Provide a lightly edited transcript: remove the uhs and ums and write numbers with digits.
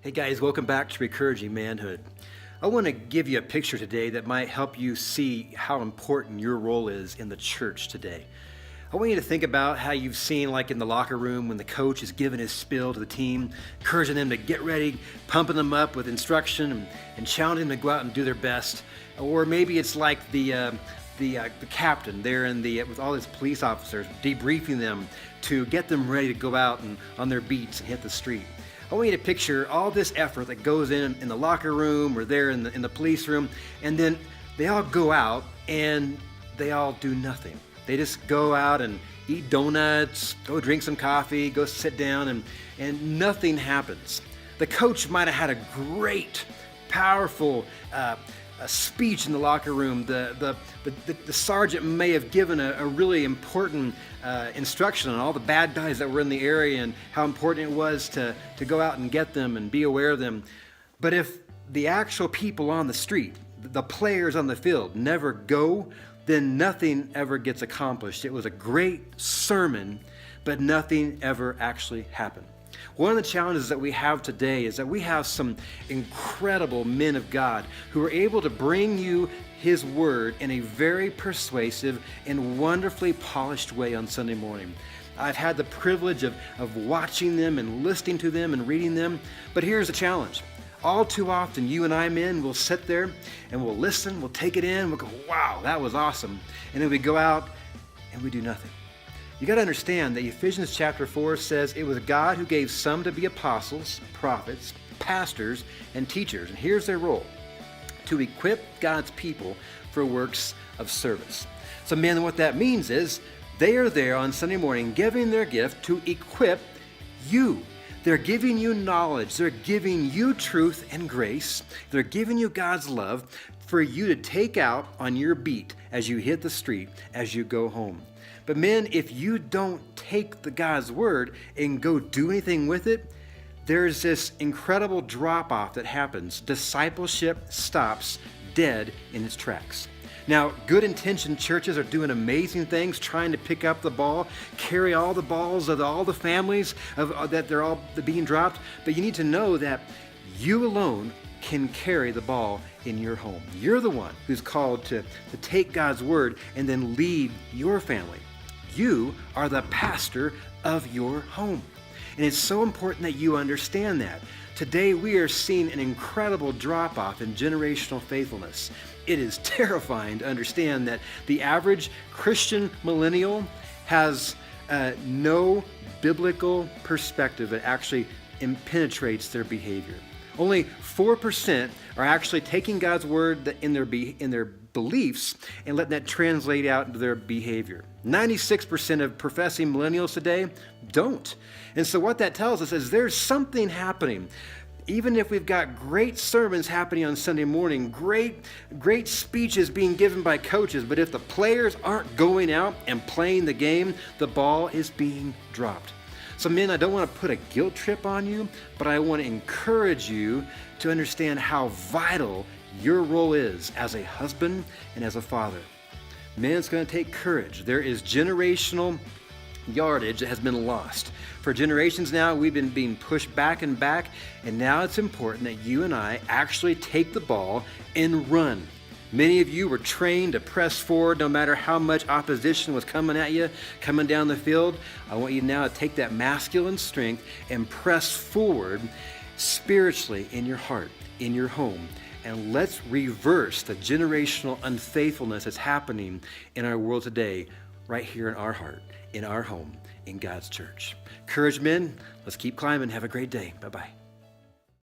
Hey guys, welcome back to Encouraging Manhood. I want to give you a picture today that might help you see how important your role is in the church today. I want you to think about how you've seen, like in the locker room, when the coach is giving his spiel to the team, encouraging them to get ready, pumping them up with instruction and challenging them to go out and do their best. Or maybe it's like the captain there with all his police officers, debriefing them to get them ready to go out and on their beats and hit the street. I want you to picture all this effort that goes in the locker room or there in the police room, and then they all go out and they all do nothing. They just go out and eat donuts, go drink some coffee, go sit down, and nothing happens. The coach might have had a great, powerful a speech in the locker room. The sergeant may have given a really important instruction on all the bad guys that were in the area and how important it was to go out and get them and be aware of them. But if the actual people on the street, the players on the field, never go, then nothing ever gets accomplished. It was a great sermon, but nothing ever actually happened. One of the challenges that we have today is that we have some incredible men of God who are able to bring you His Word in a very persuasive and wonderfully polished way on Sunday morning. I've had the privilege of watching them and listening to them and reading them, but here's the challenge. All too often, you and I men will sit there and we'll listen, we'll take it in, we'll go, wow, that was awesome. And then we go out and we do nothing. You got to understand that Ephesians chapter 4 says it was God who gave some to be apostles, prophets, pastors, and teachers. And here's their role: to equip God's people for works of service. So, man, what that means is they are there on Sunday morning giving their gift to equip you. They're giving you knowledge. They're giving you truth and grace. They're giving you God's love for you to take out on your beat as you hit the street, as you go home. But men, if you don't take the God's word and go do anything with it, there's this incredible drop-off that happens. Discipleship stops dead in its tracks. Now, good-intentioned churches are doing amazing things, trying to pick up the ball, carry all the balls of all the families that they're all being dropped. But you need to know that you alone can carry the ball in your home. You're the one who's called to take God's word and then lead your family. You are the pastor of your home. And it's so important that you understand that. Today we are seeing an incredible drop-off in generational faithfulness. It is terrifying to understand that the average Christian millennial has no biblical perspective that actually penetrates their behavior. Only 4% are actually taking God's word in their beliefs and letting that translate out into their behavior. 96% of professing millennials today don't. And so what that tells us is there's something happening. Even if we've got great sermons happening on Sunday morning, great speeches being given by coaches, but if the players aren't going out and playing the game, the ball is being dropped. So men, I don't want to put a guilt trip on you, but I want to encourage you to understand how vital your role is as a husband and as a father. Men, it's going to take courage. There is generational yardage that has been lost. For generations now, we've been being pushed back and back, and now it's important that you and I actually take the ball and run. Many of you were trained to press forward no matter how much opposition was coming at you, coming down the field. I want you now to take that masculine strength and press forward spiritually in your heart, in your home. And let's reverse the generational unfaithfulness that's happening in our world today, right here in our heart, in our home, in God's church. Courage, men. Let's keep climbing. Have a great day. Bye-bye.